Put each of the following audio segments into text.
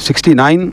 69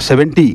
70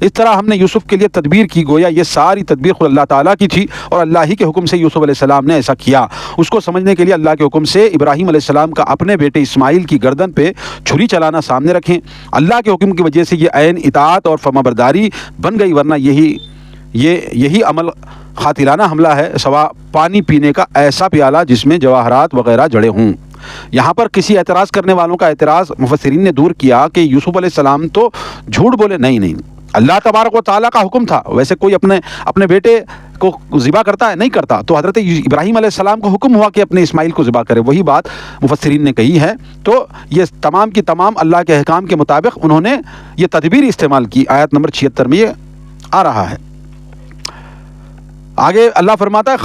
اس طرح ہم نے یوسف کے لیے تدبیر کی، گویا یہ ساری تدبیر خود اللہ تعالیٰ کی تھی اور اللہ ہی کے حکم سے یوسف علیہ السلام نے ایسا کیا۔ اس کو سمجھنے کے لیے اللہ کے حکم سے ابراہیم علیہ السلام کا اپنے بیٹے اسماعیل کی گردن پہ چھری چلانا سامنے رکھیں۔ اللہ کے حکم کی وجہ سے یہ عین اطاعت اور فرمانبرداری بن گئی، ورنہ یہی عمل قاتلانہ حملہ ہے، سوا پانی پینے کا ایسا پیالہ جس میں جواہرات وغیرہ جڑے ہوں۔ یہاں پر کسی اعتراض کرنے والوں کا اعتراض مفسرین نے دور کیا کہ یوسف علیہ السلام تو جھوٹ بولے۔ نہیں، اللہ تبارک و تعالیٰ کا حکم تھا۔ ویسے کوئی اپنے بیٹے کو ذبح کرتا ہے؟ نہیں کرتا۔ تو حضرت ابراہیم علیہ السلام کو حکم ہوا کہ اپنے اسماعیل کو ذبح کرے، وہی بات مفسرین نے کہی ہے۔ تو یہ تمام کی تمام اللہ کے احکام کے مطابق انہوں نے یہ تدبیر استعمال کی۔ آیت نمبر 76 میں یہ آ رہا ہے۔ آگے اللہ فرماتا ہے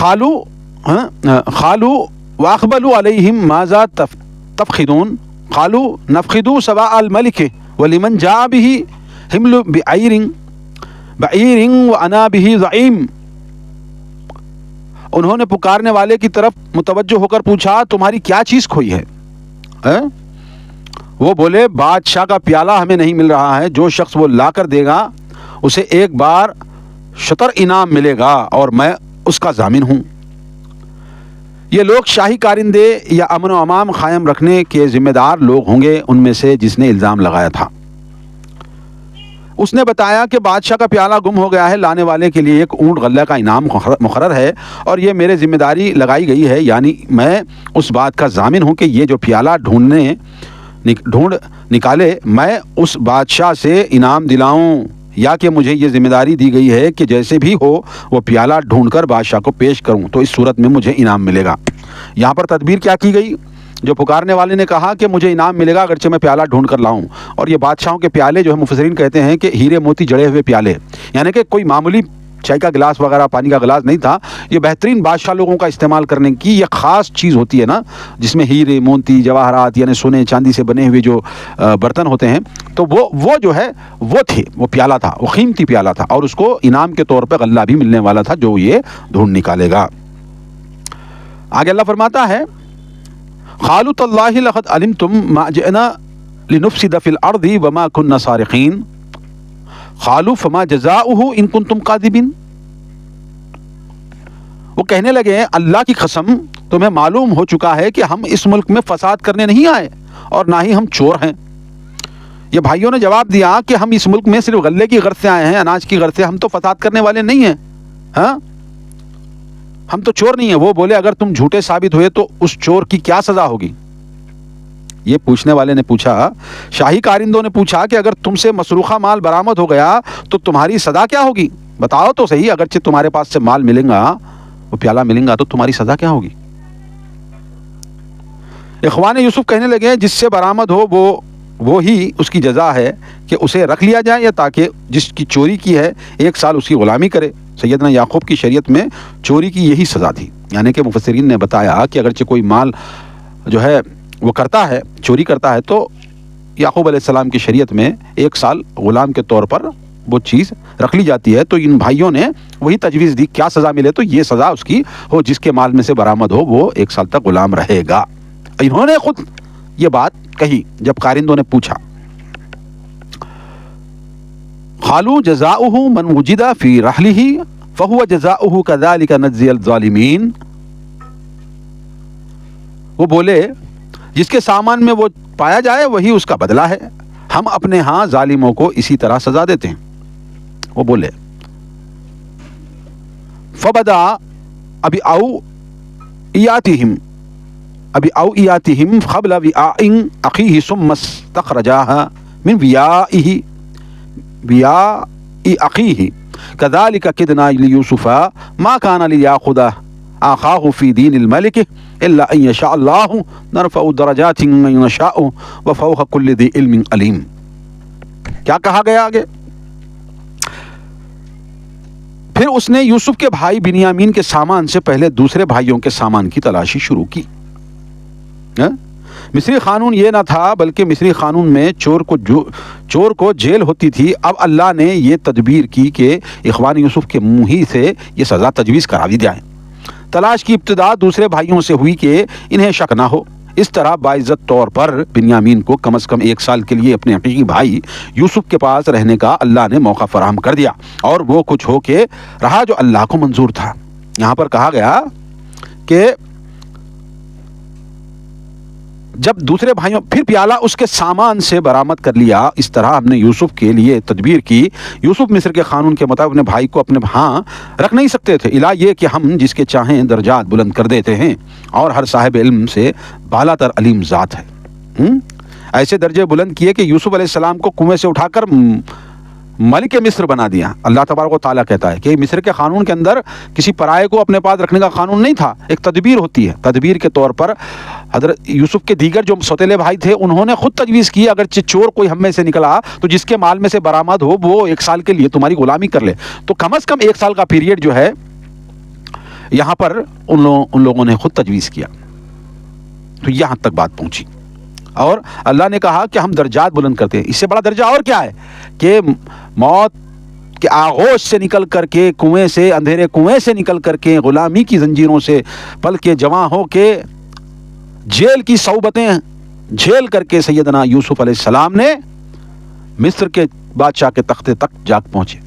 خالو واقبلوا علیہم ماذا تفقدون قالوا نفقد سواء الملک ولمن جاء به حمل بعیر وانا به زعیم۔ انہوں نے پکارنے والے کی طرف متوجہ ہو کر پوچھا تمہاری کیا چیز کھوئی ہے؟ وہ بولے بادشاہ کا پیالہ ہمیں نہیں مل رہا ہے، جو شخص وہ لا کر دے گا اسے ایک بار شطر انعام ملے گا اور میں اس کا ضامن ہوں۔ یہ لوگ شاہی کارندے یا امن و امان قائم رکھنے کے ذمہ دار لوگ ہوں گے۔ ان میں سے جس نے الزام لگایا تھا اس نے بتایا کہ بادشاہ کا پیالہ گم ہو گیا ہے، لانے والے کے لیے ایک اونٹ غلہ کا انعام مقرر ہے اور یہ میرے ذمہ داری لگائی گئی ہے، یعنی میں اس بات کا ضامن ہوں کہ یہ جو پیالہ ڈھونڈ نکالے میں اس بادشاہ سے انعام دلاؤں، یا کہ مجھے یہ ذمہ داری دی گئی ہے کہ جیسے بھی ہو وہ پیالہ ڈھونڈ کر بادشاہ کو پیش کروں، تو اس صورت میں مجھے انعام ملے گا۔ یہاں پر تدبیر کیا کی گئی؟ جو پکارنے والے نے کہا کہ مجھے انعام ملے گا اگرچہ میں پیالہ ڈھونڈ کر لاؤں، اور یہ بادشاہوں کے پیالے جو ہے مفسرین کہتے ہیں کہ ہیرے موتی جڑے ہوئے پیالے، یعنی کہ کوئی معمولی چائے کا گلاس وغیرہ پانی کا گلاس نہیں تھا، یہ بہترین بادشاہ لوگوں کا استعمال کرنے کی یہ خاص چیز ہوتی ہے نا، جس میں ہیرے موتی جواہرات یعنی سونے چاندی سے بنے ہوئے جو برتن ہوتے ہیں، تو وہ جو ہے وہ پیالہ تھا، وہ قیمتی پیالہ تھا، اور اس کو انعام کے طور پہ غلہ بھی ملنے والا تھا جو یہ ڈھونڈ نکالے گا۔ آگے اللہ فرماتا ہے قالوا تاللہ لقد علمتم ما جئنا لنفسد فی الارض وما كنا سارقین قالوا فما جزاؤہ ان کنتم کاذبین۔ وہ کہنے لگے اللہ کی قسم تمہیں معلوم ہو چکا ہے کہ ہم اس ملک میں فساد کرنے نہیں آئے اور نہ ہی ہم چور ہیں۔ یہ بھائیوں نے جواب دیا کہ ہم اس ملک میں صرف غلے کی غرض سے آئے ہیں، اناج کی غرض سے، ہم تو فساد کرنے والے نہیں ہیں، ہاں ہم تو چور نہیں ہیں۔ وہ بولے اگر تم جھوٹے ثابت ہوئے تو اس چور کی کیا سزا ہوگی؟ یہ پوچھنے والے نے پوچھا، شاہی کارندوں نے پوچھا کہ اگر تم سے مسروقہ مال برآمد ہو گیا تو تمہاری سزا کیا ہوگی؟ بتاؤ تو صحیح، اگرچہ تمہارے پاس سے مال ملے گا، وہ پیالہ ملے گا، تو تمہاری سزا کیا ہوگی؟ اخوان یوسف کہنے لگے جس سے برآمد ہو وہ ہی اس کی جزا ہے کہ اسے رکھ لیا جائے، یا تاکہ جس کی چوری کی ہے 1 سال اس کی غلامی کرے۔ سیدنا یعقوب کی شریعت میں چوری کی یہی سزا تھی، یعنی کہ مفسرین نے بتایا کہ اگرچہ کوئی مال جو ہے وہ کرتا ہے، چوری کرتا ہے، تو یعقوب علیہ السلام کی شریعت میں 1 سال غلام کے طور پر وہ چیز رکھ لی جاتی ہے۔ تو ان بھائیوں نے وہی تجویز دی، کیا سزا ملے تو یہ سزا اس کی ہو، جس کے مال میں سے برآمد ہو وہ 1 سال تک غلام رہے گا۔ انہوں نے خود یہ بات کہی جب کارندوں نے پوچھا۔ قالوا جزاؤہ من وجد فی رحلہ فہو جزاؤہ کذالک نجزی الظالمین۔ وہ بولے جس کے سامان میں وہ پایا جائے وہی اس کا بدلہ ہے، ہم اپنے ہاں ظالموں کو اسی طرح سزا دیتے ہیں۔ وہ بولے فبدا ابی او ایاتہم قبل وعاء اخیہ ثم استخرجاها من وعاء اخیہ کذالک کدنا لیوسف ما کان لیاخذ آخاہ فی دین الملک الا ان یشاء اللہ نرفع درجات من نشاء وفوق کل ذی علم علیم۔ کیا کہا گیا آگے؟ پھر اس نے یوسف کے بھائی بنیامین کے سامان سے پہلے دوسرے بھائیوں کے سامان کی تلاشی شروع کی۔ مصری قانون یہ نہ تھا، بلکہ مصری قانون میں چور کو جیل ہوتی تھی۔ اب اللہ نے یہ تدبیر کی کہ اخوان یوسف کے منہ ہی سے یہ سزا تجویز کرا دی جائے۔ تلاش کی ابتدا دوسرے بھائیوں سے ہوئی کہ انہیں شک نہ ہو، اس طرح باعزت طور پر بنیامین کو کم از کم 1 سال کے لیے اپنے حقیقی بھائی یوسف کے پاس رہنے کا اللہ نے موقع فراہم کر دیا، اور وہ کچھ ہو کے رہا جو اللہ کو منظور تھا۔ یہاں پر کہا گیا کہ جب دوسرے بھائیوں پھر پیالہ اس کے سامان سے برآمد کر لیا، اس طرح ہم نے یوسف کے لیے تدبیر کی۔ یوسف مصر کے قانون کے مطابق اپنے بھائی کو اپنے ہاں رکھ نہیں سکتے تھے، الا یہ کہ ہم جس کے چاہیں درجات بلند کر دیتے ہیں، اور ہر صاحب علم سے بالا تر علیم ذات ہے۔ ایسے درجے بلند کیے کہ یوسف علیہ السلام کو کنویں سے اٹھا کر ملک مصر بنا دیا۔ اللہ تبارک و تعالیٰ کہتا ہے کہ مصر کے قانون کے اندر کسی پرائے کو اپنے پاس رکھنے کا قانون نہیں تھا، ایک تدبیر ہوتی ہے۔ تدبیر کے طور پر حضرت یوسف کے دیگر جو سوتیلے بھائی تھے انہوں نے خود تجویز کی، اگر چور کوئی ہم میں سے نکلا تو جس کے مال میں سے برآمد ہو وہ 1 سال کے لیے تمہاری غلامی کر لے، تو کم از کم 1 سال کا پیریڈ جو ہے یہاں پر ان لوگوں نے خود تجویز کیا۔ تو یہاں تک بات پہنچی، اور اللہ نے کہا کہ ہم درجات بلند کرتے ہیں۔ اس سے بڑا درجہ اور کیا ہے کہ موت کے آغوش سے نکل کر کے کنویں سے، اندھیرے کنویں سے نکل کر کے، غلامی کی زنجیروں سے پل کے جواں ہو کے، جیل کی صعوبتیں جھیل کر کے سیدنا یوسف علیہ السلام نے مصر کے بادشاہ کے تختے تک جاگ پہنچے،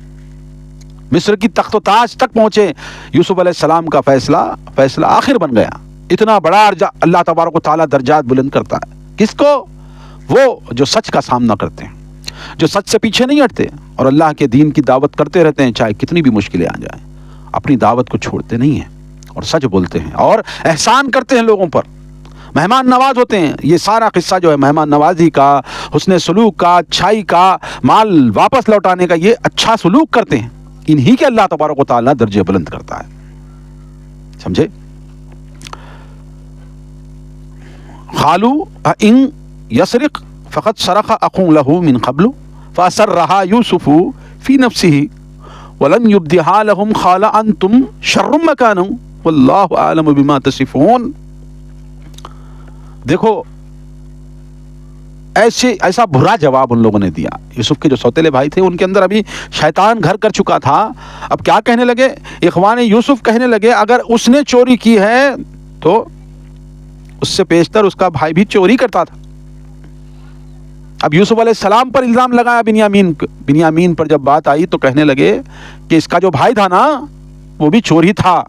مصر کی تخت و تاج تک پہنچے۔ یوسف علیہ السلام کا فیصلہ آخر بن گیا۔ اتنا بڑا اللہ تبارک و تعالیٰ درجات بلند کرتا ہے کس کو؟ وہ جو سچ کا سامنا کرتے ہیں، جو سچ سے پیچھے نہیں ہٹتے، اور اللہ کے دین کی دعوت کرتے رہتے ہیں، چاہے کتنی بھی مشکلیں آ جائیں، اپنی دعوت کو چھوڑتے نہیں ہیں، اور سچ بولتے ہیں، اور احسان کرتے ہیں لوگوں پر، مہمان نواز ہوتے ہیں۔ یہ سارا قصہ جو ہے مہمان نوازی کا، حسن سلوک کا، اچھائی کا، مال واپس لوٹانے کا، یہ اچھا سلوک کرتے ہیں، انہی کے اللہ تبارک و تعالیٰ درجے بلند کرتا ہے۔ سمجھے؟ قالوا ان یسرق فقد سرق اخ له من قبل فاسرها یوسف فی نفسه ولم یبدها لهم قال انتم شر مکانا واللہ اعلم بما تصفون۔ دیکھو ایسا برا جواب ان لوگوں نے دیا۔ یوسف کے جو سوتیلے بھائی تھے ان کے اندر ابھی شیطان گھر کر چکا تھا۔ اب کیا کہنے لگے؟ اخوان یوسف کہنے لگے اگر اس نے چوری کی ہے تو اس سے پیشتر اس کا بھائی بھی چوری کرتا تھا۔ اب یوسف علیہ السلام پر الزام لگایا بنیامین پر۔ جب بات آئی تو کہنے لگے کہ اس کا جو بھائی تھا نا وہ بھی چور ہی تھا۔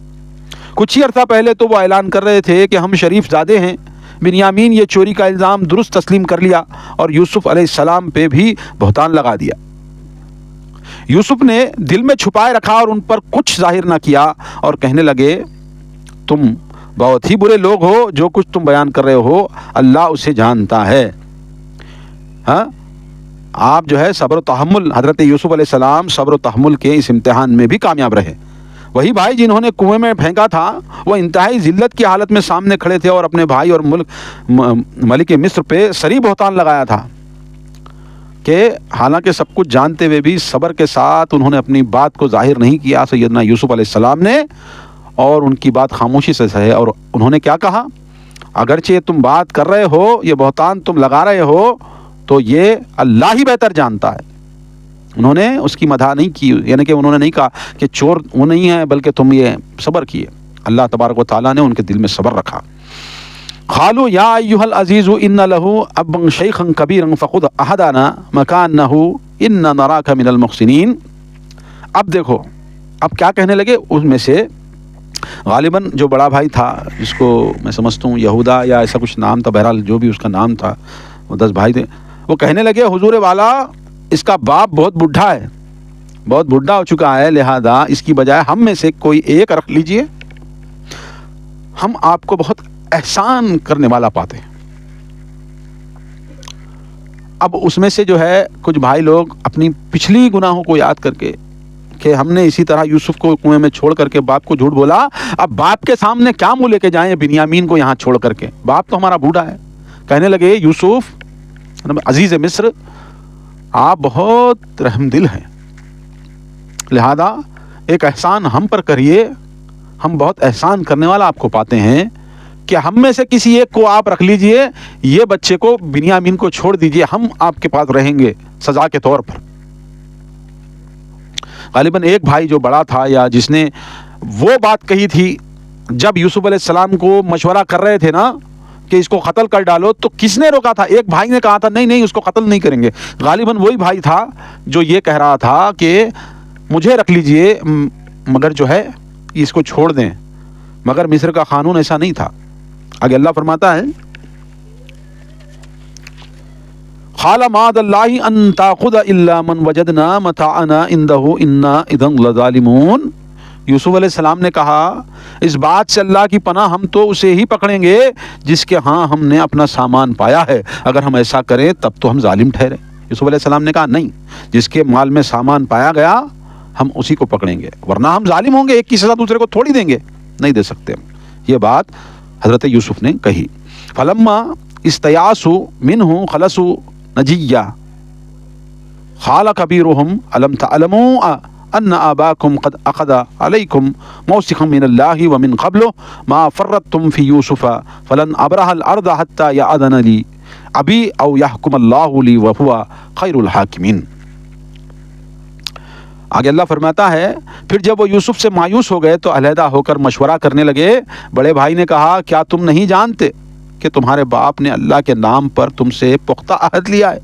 کچھ ہی عرصہ پہلے تو وہ اعلان کر رہے تھے کہ ہم شریف زادے ہیں۔ بنیامین یہ چوری کا الزام درست تسلیم کر لیا اور یوسف علیہ السلام پہ بھی بہتان لگا دیا۔ یوسف نے دل میں چھپائے رکھا اور ان پر کچھ ظاہر نہ کیا، اور کہنے لگے تم بہت ہی برے لوگ ہو، جو کچھ تم بیان کر رہے ہو اللہ اسے جانتا ہے۔ ہاں، آپ جو ہے صبر و تحمل، حضرت یوسف علیہ السلام صبر و تحمل کے اس امتحان میں بھی کامیاب رہے۔ وہی بھائی جنہوں نے کنویں میں پھینکا تھا وہ انتہائی ذلت کی حالت میں سامنے کھڑے تھے اور اپنے بھائی اور ملک مصر پہ صریح بہتان لگایا تھا کہ حالانکہ سب کچھ جانتے ہوئے بھی صبر کے ساتھ انہوں نے اپنی بات کو ظاہر نہیں کیا سیدنا یوسف علیہ السلام نے، اور ان کی بات خاموشی سے سہے۔ اور انہوں نے کیا کہا؟ اگرچہ تم بات کر رہے ہو، یہ بہتان تم لگا رہے ہو، تو یہ اللہ ہی بہتر جانتا ہے۔ انہوں نے اس کی مدح نہیں کی، یعنی کہ انہوں نے نہیں کہا کہ چور وہ نہیں ہے، بلکہ تم یہ صبر کیے۔ اللہ تبارک و تعالیٰ نے ان کے دل میں صبر رکھا۔ قالوا یا ایھا العزیز ان لہ ابا شیخا کبیرا فخذ احدنا مکانہ انا نراک من المحسنین۔ اب دیکھو اب کیا کہنے لگے؟ اس میں سے غالباً جو بڑا بھائی تھا، جس کو میں سمجھتا ہوں یہودا یا ایسا کچھ نام تھا، بہرحال جو بھی اس کا نام تھا، وہ 10 بھائی تھے، وہ کہنے لگے حضور والا اس کا باپ بہت بوڑھا ہے، بہت بوڑھا ہو چکا ہے، لہذا اس کی بجائے ہم میں سے کوئی ایک رکھ لیجئے، ہم آپ کو بہت احسان کرنے والا پاتے ہیں۔ اب اس میں سے جو ہے کچھ بھائی لوگ اپنی پچھلی گناہوں کو یاد کر کے کہ ہم نے اسی طرح یوسف کو کنویں میں چھوڑ کر کے باپ کو جھوٹ بولا، اب باپ کے سامنے کیا منہ لے کے جائیں بنیامین کو یہاں چھوڑ کر کے، باپ تو ہمارا بوڑھا ہے۔ کہنے لگے یوسف عزیز مصر آپ بہت رحم دل ہیں، لہذا ایک احسان ہم پر کریے، ہم بہت احسان کرنے والا آپ کو پاتے ہیں، کہ ہم میں سے کسی ایک کو آپ رکھ لیجئے، یہ بچے کو بنیامین کو چھوڑ دیجئے، ہم آپ کے پاس رہیں گے سزا کے طور پر۔ غالباً ایک بھائی جو بڑا تھا یا جس نے وہ بات کہی تھی جب یوسف علیہ السلام کو مشورہ کر رہے تھے نا کہ اس کو قتل کر ڈالو، تو کس نے روکا تھا؟ ایک بھائی نے کہا تھا نہیں نہیں اس کو قتل نہیں کریں گے، غالباً وہی بھائی تھا جو یہ کہہ رہا تھا کہ مجھے رکھ لیجئے مگر جو ہے اس کو چھوڑ دیں، مگر مصر کا قانون ایسا نہیں تھا۔ آگے اللہ فرماتا ہے قال معاذ اللہ ان تاخذ الا من وجدنا متاعنا عنده انا اذا لظالمون۔ یوسف علیہ السلام نے کہا اس بات سے اللہ کی پناہ، ہم تو اسے ہی پکڑیں گے جس کے ہاں ہم نے اپنا سامان پایا ہے، اگر ہم ایسا کریں تب تو ہم ظالم ٹھہرے۔ یوسف علیہ السلام نے کہا نہیں، جس کے مال میں سامان پایا گیا ہم اسی کو پکڑیں گے، ورنہ ہم ظالم ہوں گے، ایک کی سزا دوسرے کو تھوڑی دیں گے، نہیں دے سکتے۔ یہ بات حضرت یوسف نے کہی۔ فلما استیاسوا منہ خلصوا نجیہ قال کبیرہم الم تعلموا ان آباکم قد اخذ علیکم موثقا من اللہ ومن قبل ما فرطتم فی یوسف فلن ابرح الارض حتی یأذن لی ابی او یحکم اللہ لی وہو خیر الحاکمین۔ آگے اللہ فرماتا ہے پھر جب وہ یوسف سے مایوس ہو گئے تو علیحدہ ہو کر مشورہ کرنے لگے۔ بڑے بھائی نے کہا کیا تم نہیں جانتے کہ تمہارے باپ نے اللہ کے نام پر تم سے پختہ عہد لیا ہے؟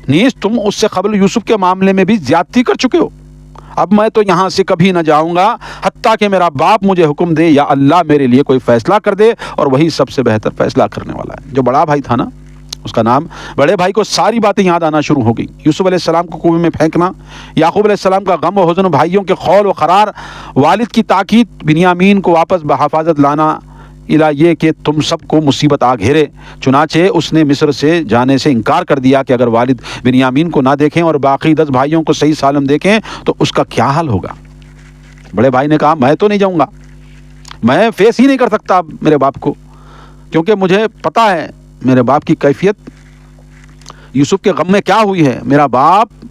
نیز تم اس سے قبل یوسف کے معاملے میں بھی زیادتی کر چکے ہو۔ اب میں تو یہاں سے کبھی نہ جاؤں گا حتیٰ کہ میرا باپ مجھے حکم دے یا اللہ میرے لیے کوئی فیصلہ کر دے، اور وہی سب سے بہتر فیصلہ کرنے والا ہے۔ جو بڑا بھائی تھا نا، اس کا نام، بڑے بھائی کو ساری باتیں یاد آنا شروع ہو گئی۔ یوسف علیہ السلام کو کنویں میں پھینکنا، یعقوب علیہ السلام کا غم و حزن، بھائیوں کے قول و قرار، والد کی تاکید بنیامین کو واپس بحفاظت لانا، الا یہ کہ تم سب کو مصیبت آ گھیرے۔ چنانچہ اس نے مصر سے جانے سے انکار کر دیا کہ اگر والد بنیامین کو نہ دیکھیں اور باقی 10 بھائیوں کو صحیح سالم دیکھیں تو اس کا کیا حال ہوگا۔ بڑے بھائی نے کہا میں تو نہیں جاؤں گا، میں فیس ہی نہیں کر سکتا میرے باپ کو، کیونکہ مجھے پتا ہے میرے باپ کی کیفیت، یوسف کے غم میں کیا ہوئی ہے۔ میرا باپ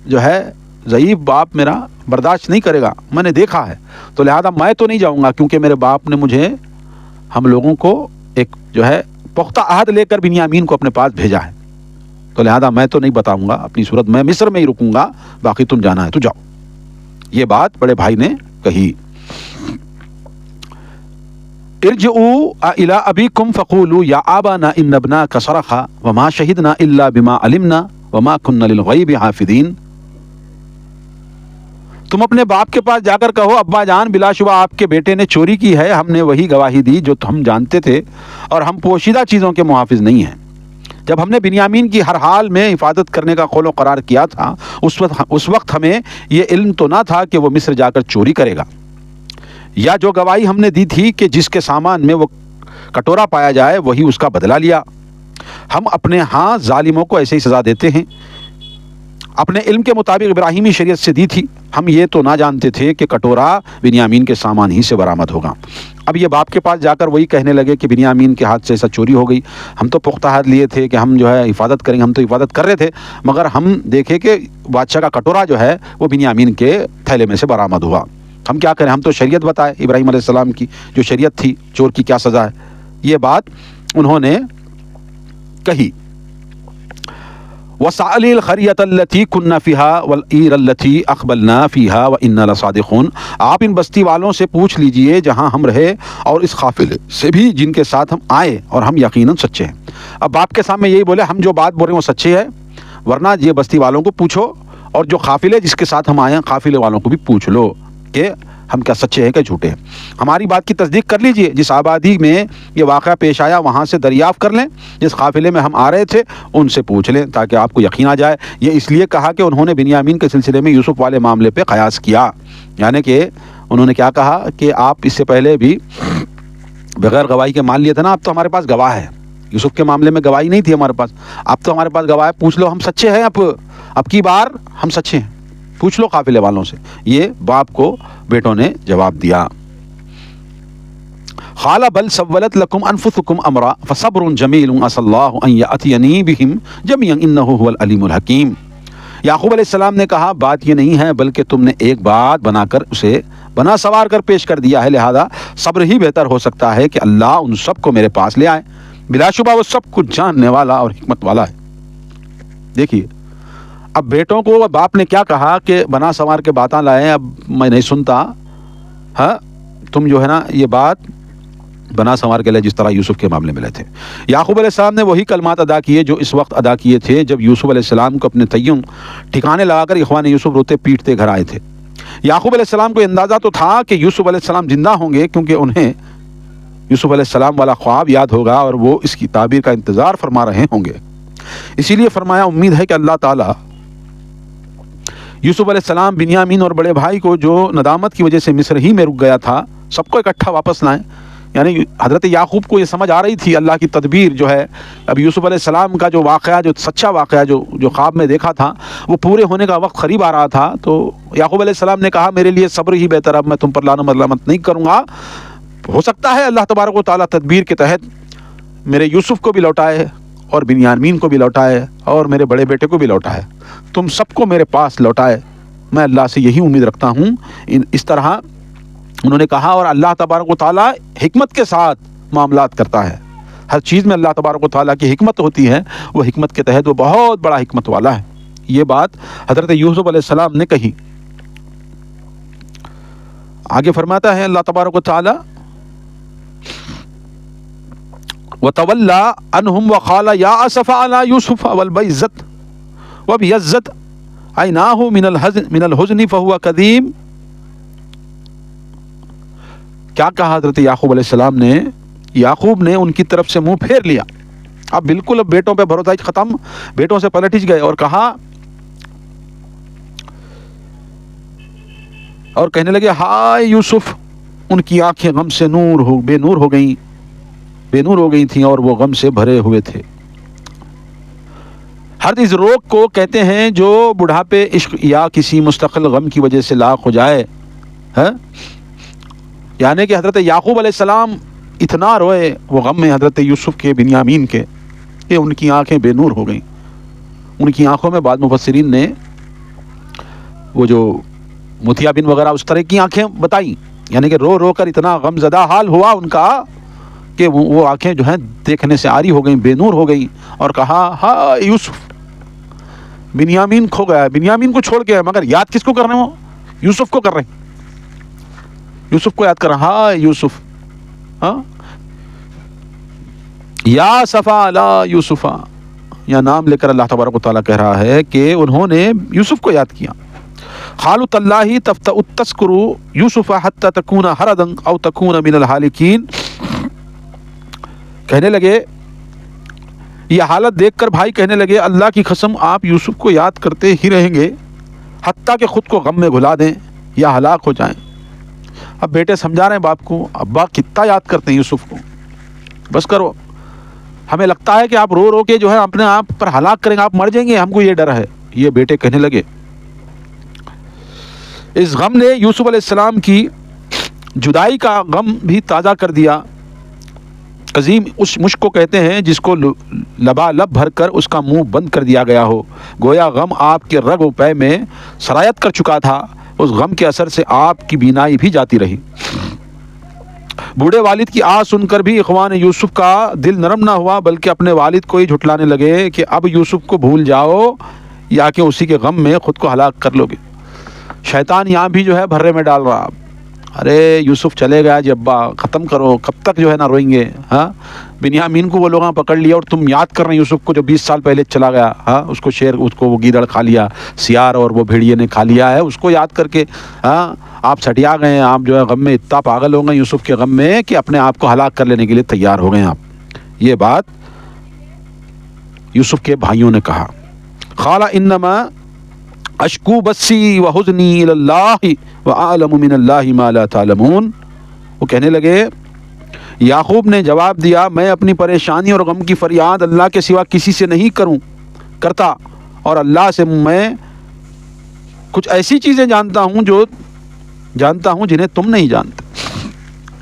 جو ہے ضعیف باپ میرا برداشت نہیں کرے گا، میں نے دیکھا ہے، تو لہذا میں تو نہیں جاؤں گا، کیونکہ میرے باپ نے مجھے، ہم لوگوں کو ایک جو ہے پختہ عہد لے کر بنیامین کو اپنے پاس بھیجا ہے، تو لہذا میں تو نہیں بتاؤں گا اپنی صورت، میں مصر میں ہی رکوں گا، باقی تم جانا ہے تو جاؤ۔ یہ بات بڑے بھائی نے کہی۔ ارجعوا الی ابیکم فقولوا یا آبانا ان ابناک سرق وما شہدنا الا بما علمنا وما كنا للغیب حافظین۔ تم اپنے باپ کے پاس جا کر کہو ابا جان بلا شبہ آپ کے بیٹے نے چوری کی ہے، ہم نے وہی گواہی دی جو ہم جانتے تھے، اور ہم پوشیدہ چیزوں کے محافظ نہیں ہیں۔ جب ہم نے بنیامین کی ہر حال میں حفاظت کرنے کا قول و قرار کیا تھا اس وقت ہمیں یہ علم تو نہ تھا کہ وہ مصر جا کر چوری کرے گا، یا جو گواہی ہم نے دی تھی کہ جس کے سامان میں وہ کٹورا پایا جائے وہی اس کا بدلہ لیا۔ ہم اپنے ہاں ظالموں کو ایسے ہی سزا دیتے ہیں، اپنے علم کے مطابق ابراہیمی شریعت سے دی تھی، ہم یہ تو نہ جانتے تھے کہ کٹورا بنیامین کے سامان ہی سے برآمد ہوگا۔ اب یہ باپ کے پاس جا کر وہی کہنے لگے کہ بنیامین کے ہاتھ سے ایسا چوری ہو گئی، ہم تو پختہ عہد لیے تھے کہ ہم جو ہے حفاظت کریں گے، ہم تو حفاظت کر رہے تھے، مگر ہم دیکھے کہ بادشاہ کا کٹورا جو ہے وہ بنیامین کے تھیلے میں سے برآمد ہوا، ہم کیا کریں، ہم تو شریعت بتائے ابراہیم علیہ السلام کی جو شریعت تھی، چور کی کیا سزا ہے۔ یہ بات انہوں نے کہی۔ وَسَأَلِ الْخَرْيَةَ الَّتِي كُنَّا فِيهَا وَالْعِيرَ الَّتِي أَقْبَلْنَا فِيهَا وَإِنَّا لَصَادِقُونَ۔ آپ ان بستی والوں سے پوچھ لیجئے جہاں ہم رہے، اور اس قافلے سے بھی جن کے ساتھ ہم آئے، اور ہم یقیناً سچے ہیں۔ اب باپ کے سامنے یہی بولے ہم جو بات بول رہے ہیں وہ سچی ہے، ورنہ یہ بستی والوں کو پوچھو، اور جو قافلے جس کے ساتھ ہم آئے ہیں قافلے والوں کو بھی پوچھ لو کہ ہم کیا سچے ہیں کہ جھوٹے ہیں۔ ہماری بات کی تصدیق کر لیجئے، جس آبادی میں یہ واقعہ پیش آیا وہاں سے دریافت کر لیں، جس قافلے میں ہم آ رہے تھے ان سے پوچھ لیں تاکہ آپ کو یقین آ جائے۔ یہ اس لیے کہا کہ انہوں نے بنیامین کے سلسلے میں یوسف والے معاملے پہ قیاس کیا، یعنی کہ انہوں نے کیا کہا کہ آپ اس سے پہلے بھی بغیر گواہی کے مان لیے تھے نا، اب تو ہمارے پاس گواہ ہے، یوسف کے معاملے میں گواہی نہیں تھی ہمارے پاس، اب تو ہمارے پاس گواہ ہے، پوچھ لو ہم سچے ہیں، اب کی بار ہم سچے ہیں، پوچھ لو قافلے والوں سے۔ یہ باپ کو بیٹوں نے جواب دیا۔ قال بل سولت لكم انفسكم امرا فصبر جمیل عسى الله ان ياتيني بهم جميعا انه هو العليم الحكيم۔ یعقوب علیہ السلام نے کہا بات یہ نہیں ہے بلکہ تم نے ایک بات بنا کر اسے بنا سوار کر پیش کر دیا ہے، لہذا صبر ہی بہتر ہو سکتا ہے کہ اللہ ان سب کو میرے پاس لے آئے، بلا شبہ وہ سب کچھ جاننے والا اور حکمت والا ہے۔ دیکھیے اب بیٹوں کو باپ نے کیا کہا کہ بنا سوار کے باتاں لائے، اب میں نہیں سنتا، ہاں تم جو ہے نا یہ بات بنا سنوار کے لئے جس طرح یوسف کے معاملے میں لے تھے۔ یعقوب علیہ السلام نے وہی کلمات ادا کیے جو اس وقت ادا کیے تھے جب یوسف علیہ السلام کو اپنے تیوں ٹھکانے لگا کر اخوان یوسف روتے پیٹتے گھر آئے تھے۔ یعقوب علیہ السلام کو اندازہ تو تھا کہ یوسف علیہ السلام زندہ ہوں گے، کیونکہ انہیں یوسف علیہ السلام والا خواب یاد ہوگا اور وہ اس کی تعبیر کا انتظار فرما رہے ہوں گے۔ اسی لیے فرمایا امید ہے کہ اللہ تعالیٰ یوسف علیہ السلام، بنیامین اور بڑے بھائی کو جو ندامت کی وجہ سے مصر ہی میں رک گیا تھا، سب کو اکٹھا واپس لائیں۔ یعنی حضرت یعقوب کو یہ سمجھ آ رہی تھی اللہ کی تدبیر جو ہے، اب یوسف علیہ السلام کا جو واقعہ، جو سچا واقعہ جو خواب میں دیکھا تھا، وہ پورے ہونے کا وقت قریب آ رہا تھا۔ تو یعقوب علیہ السلام نے کہا میرے لیے صبر ہی بہتر، اب میں تم پر لعنت ملامت نہیں کروں گا، ہو سکتا ہے اللہ تبارک و تعالیٰ تدبیر کے تحت میرے یوسف کو بھی لوٹائے اور بنیامین کو بھی لوٹائے اور میرے بڑے بیٹے کو بھی لوٹائے، تم سب کو میرے پاس لوٹائے، میں اللہ سے یہی امید رکھتا ہوں۔ اس طرح انہوں نے کہا، اور اللہ تبارک و تعالیٰ حکمت کے ساتھ معاملات کرتا ہے، ہر چیز میں اللہ تبارک و تعالیٰ کی حکمت ہوتی ہے، وہ حکمت کے تحت وہ بہت بڑا حکمت والا ہے۔ یہ بات حضرت یوسف علیہ السلام نے کہی۔ آگے فرماتا ہے اللہ تبارک و تعالیٰ، وَتَوَلَّى عَنْهُمْ وَقَالَ يَا أَسَفَ عَلَى يُوسُفَ وَابْيَضَّتْ عَيْنَاهُ مِنَ الْحُزْنِ فَهُوَ كَظِيمٌ۔ کیا کہا حضرت یعقوب علیہ السلام نے؟ یعقوب نے ان کی طرف سے منہ پھیر لیا، اب بالکل اب بیٹوں پہ بھروسہ ختم، بیٹوں سے پلٹ گئے اور کہا اور کہنے لگے ہائے یوسف، ان کی آنکھیں غم سے بے نور ہو گئی تھیں اور وہ غم سے بھرے ہوئے تھے۔ ہر اس روگ کو کہتے ہیں جو بڑھاپے، عشق یا کسی مستقل غم کی وجہ سے لاحق ہو جائے، یعنی کہ حضرت یعقوب علیہ السلام اتنا روئے وہ غم میں حضرت یوسف کے، بنیامین کے، کہ ان کی آنکھیں بے نور ہو گئیں۔ ان کی آنکھوں میں بعض مفسرین نے وہ جو متیا بن وغیرہ اس طرح کی آنکھیں بتائیں، یعنی کہ رو رو کر اتنا غم زدہ حال ہوا ان کا کہ وہ آنکھیں جو ہیں دیکھنے سے عاری ہو گئیں، بے نور ہو گئیں، اور کہا ہاں یوسف، بنیامین کھو گیا ہے، بنیامین کو چھوڑ کے، مگر یاد کس کو کر رہے ہیں؟ وہ یوسف کو کر رہے ہیں، یوسف کو یاد کر رہا، ہاں یوسف، ہاں یا صفا علی یوسف، یا نام لے کر اللہ تبارک و تعالیٰ کہہ رہا ہے کہ انہوں نے یوسف کو یاد کیا۔ قالوا تاللہ تفتأ تذکر یوسف حتی تکون حردا او تکون من الہالکین۔ کہنے لگے، یہ حالت دیکھ کر بھائی کہنے لگے اللہ کی قسم آپ یوسف کو یاد کرتے ہی رہیں گے حتیٰ کہ خود کو غم میں گھلا دیں یا ہلاک ہو جائیں۔ اب بیٹے سمجھا رہے ہیں باپ کو، ابا کتنا یاد کرتے ہیں یوسف کو، بس کرو، ہمیں لگتا ہے کہ آپ رو رو کے جو ہے اپنے آپ پر ہلاک کریں گے، آپ مر جائیں گے، ہم کو یہ ڈر ہے۔ یہ بیٹے کہنے لگے۔ اس غم نے یوسف علیہ السلام کی جدائی کا غم بھی تازہ کر دیا۔ قزیم اس مشک کو کہتے ہیں جس کو لبالب بھر کر اس کا منہ بند کر دیا گیا ہو، گویا غم آپ کے رگ و پے میں سرایت کر چکا تھا، اس غم کے اثر سے آپ کی بینائی بھی جاتی رہی۔ بوڑھے والد کی آہ سن کر بھی اخوان یوسف کا دل نرم نہ ہوا، بلکہ اپنے والد کو ہی جھٹلانے لگے کہ اب یوسف کو بھول جاؤ یا کہ اسی کے غم میں خود کو ہلاک کر لو گے۔ شیطان یہاں بھی جو ہے بھرے میں ڈال رہا، ارے یوسف چلے گیا جی ابا، ختم کرو، کب تک جو ہے نا روئیں گے؟ ہاں بنیامین کو وہ لوگاں پکڑ لیا اور تم یاد کر رہے ہیں یوسف کو جو 20 سال پہلے چلا گیا، ہاں اس کو شیر، اس کو وہ گیدڑ کھا لیا، سیار اور وہ بھیڑیے نے کھا لیا ہے، اس کو یاد کر کے ہاں آپ سٹیا گئے ہیں، آپ جو ہے غم میں اتنا پاگل ہو گئے یوسف کے غم میں کہ اپنے آپ کو ہلاک کر لینے کے لیے تیار ہو گئے ہیں آپ۔ یہ بات یوسف کے بھائیوں نے کہا۔ قال انما اشکو بسی وحزنی الی اللہ واعلم من اللہ ما لا تعلمون۔ وہ کہنے لگے، یعقوب نے جواب دیا، میں اپنی پریشانی اور غم کی فریاد اللہ کے سوا کسی سے نہیں کرتا، اور اللہ سے میں کچھ ایسی چیزیں جانتا ہوں جنہیں تم نہیں جانتے۔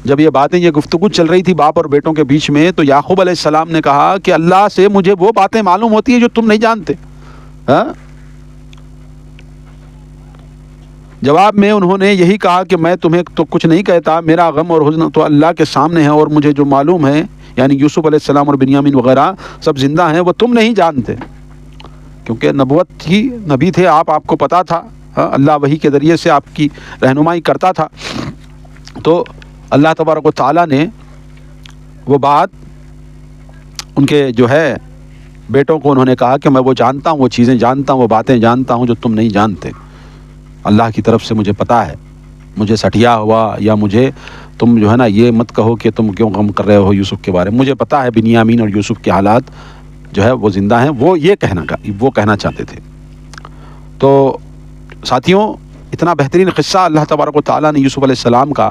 جب یہ باتیں، یہ گفتگو چل رہی تھی باپ اور بیٹوں کے بیچ میں، تو یعقوب علیہ السلام نے کہا کہ اللہ سے مجھے وہ باتیں معلوم ہوتی ہیں جو تم نہیں جانتے۔ جواب میں انہوں نے یہی کہا کہ میں تمہیں تو کچھ نہیں کہتا، میرا غم اور حزن تو اللہ کے سامنے ہے، اور مجھے جو معلوم ہے، یعنی یوسف علیہ السلام اور بنیامین وغیرہ سب زندہ ہیں، وہ تم نہیں جانتے، کیونکہ نبوت ہی نبی تھے آپ کو پتا تھا، اللہ وحی کے ذریعے سے آپ کی رہنمائی کرتا تھا۔ تو اللہ تبارک و تعالیٰ نے وہ بات ان کے جو ہے بیٹوں کو انہوں نے کہا کہ میں وہ جانتا ہوں، وہ چیزیں جانتا ہوں، وہ باتیں جانتا ہوں جو تم نہیں جانتے. اللہ کی طرف سے مجھے پتہ ہے، مجھے سٹیا ہوا یا مجھے تم جو ہے نا یہ مت کہو کہ تم کیوں غم کر رہے ہو یوسف کے بارے میں. مجھے پتہ ہے بنیامین اور یوسف کے حالات جو ہے وہ زندہ ہیں. وہ یہ کہنا چاہتے تھے. تو ساتھیوں، اتنا بہترین قصہ اللہ تبارک و تعالیٰ نے یوسف علیہ السلام کا،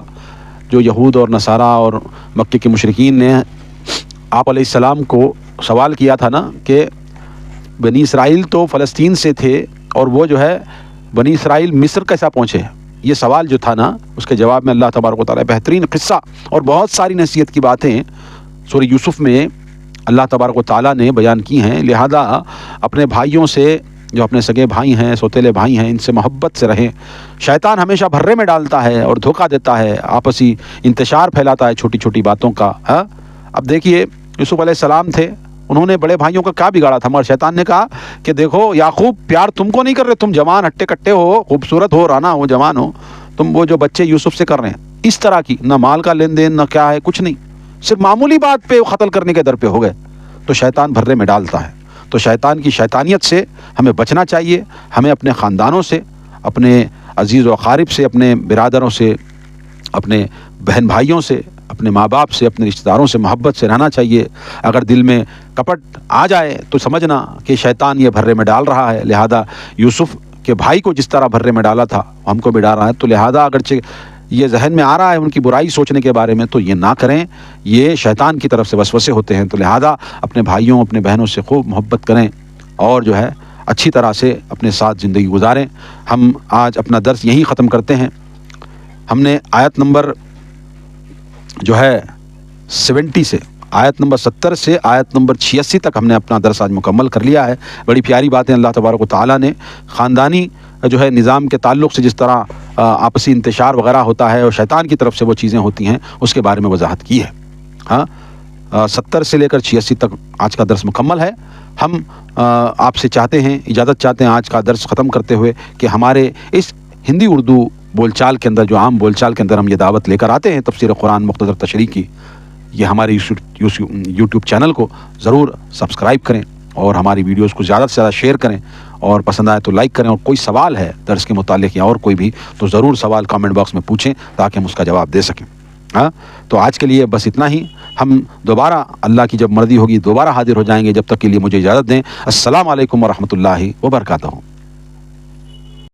جو یہود اور نصارہ اور مکے کے مشرکین نے آپ علیہ السلام کو سوال کیا تھا نا کہ بنی اسرائیل تو فلسطین سے تھے اور وہ جو ہے بنی اسرائیل مصر کیسا پہنچے، یہ سوال جو تھا نا، اس کے جواب میں اللہ تبارک و تعالیٰ بہترین قصہ اور بہت ساری نصیحت کی باتیں سورہ یوسف میں اللہ تبارک و تعالیٰ نے بیان کی ہیں. لہذا اپنے بھائیوں سے، جو اپنے سگے بھائی ہیں، سوتیلے بھائی ہیں، ان سے محبت سے رہیں. شیطان ہمیشہ بھرے میں ڈالتا ہے اور دھوکہ دیتا ہے، آپسی انتشار پھیلاتا ہے چھوٹی چھوٹی باتوں کا. اب دیکھیے یوسف علیہ السلام تھے، انہوں نے بڑے بھائیوں کا کیا بگاڑا تھا، مگر شیطان نے کہا کہ دیکھو یعقوب، پیار تم کو نہیں کر رہے، تم جوان ہٹے کٹے ہو، خوبصورت ہو، رانا ہو، جوان ہو، تم وہ جو بچے یوسف سے کر رہے ہیں اس طرح کی، نہ مال کا لین دین، نہ کیا ہے، کچھ نہیں، صرف معمولی بات پہ قتل کرنے کے در پہ ہو گئے. تو شیطان بھرے میں ڈالتا ہے. تو شیطان کی شیطانیت سے ہمیں بچنا چاہیے. ہمیں اپنے خاندانوں سے، اپنے عزیز و اقارب سے، اپنے برادروں سے، اپنے بہن بھائیوں سے، اپنے ماں باپ سے، اپنے رشتہ داروں سے محبت سے رہنا چاہیے. اگر دل میں کپٹ آ جائے تو سمجھنا کہ شیطان یہ بھرے میں ڈال رہا ہے. لہذا یوسف کے بھائی کو جس طرح بھرے میں ڈالا تھا ہم کو بھی ڈال رہا ہے. تو لہذا اگرچہ یہ ذہن میں آ رہا ہے ان کی برائی سوچنے کے بارے میں، تو یہ نہ کریں، یہ شیطان کی طرف سے وسوسے ہوتے ہیں. تو لہذا اپنے بھائیوں، اپنے بہنوں سے خوب محبت کریں اور جو ہے اچھی طرح سے اپنے ساتھ زندگی گزاریں. ہم آج اپنا درس یہیں ختم کرتے ہیں. ہم نے آیت نمبر جو ہے 70 سے، آیت نمبر 70 سے آیت نمبر 86 تک ہم نے اپنا درس آج مکمل کر لیا ہے. بڑی پیاری باتیں اللہ تبارک و تعالیٰ نے خاندانی جو ہے نظام کے تعلق سے جس طرح آپسی انتشار وغیرہ ہوتا ہے اور شیطان کی طرف سے وہ چیزیں ہوتی ہیں اس کے بارے میں وضاحت کی ہے. 70 سے لے کر 86 تک آج کا درس مکمل ہے. ہم آپ سے چاہتے ہیں، اجازت چاہتے ہیں آج کا درس ختم کرتے ہوئے کہ ہمارے اس ہندی اردو بول چال کے اندر، جو عام بول چال کے اندر ہم یہ دعوت لے کر آتے ہیں تفسیر قرآن مختصر تشریح کی، یہ ہمارے یوٹیوب چینل کو ضرور سبسکرائب کریں اور ہماری ویڈیوز کو زیادہ سے زیادہ شیئر کریں اور پسند آئے تو لائک کریں. اور کوئی سوال ہے درس کے متعلق یا اور کوئی بھی تو ضرور سوال کامنٹ باکس میں پوچھیں تاکہ ہم اس کا جواب دے سکیں. تو آج کے لیے بس اتنا ہی. ہم دوبارہ اللہ کی جب مرضی ہوگی دوبارہ حاضر ہو جائیں گے. جب تک کے لیے مجھے اجازت دیں. السلام علیکم ورحمۃ اللہ وبرکاتہ.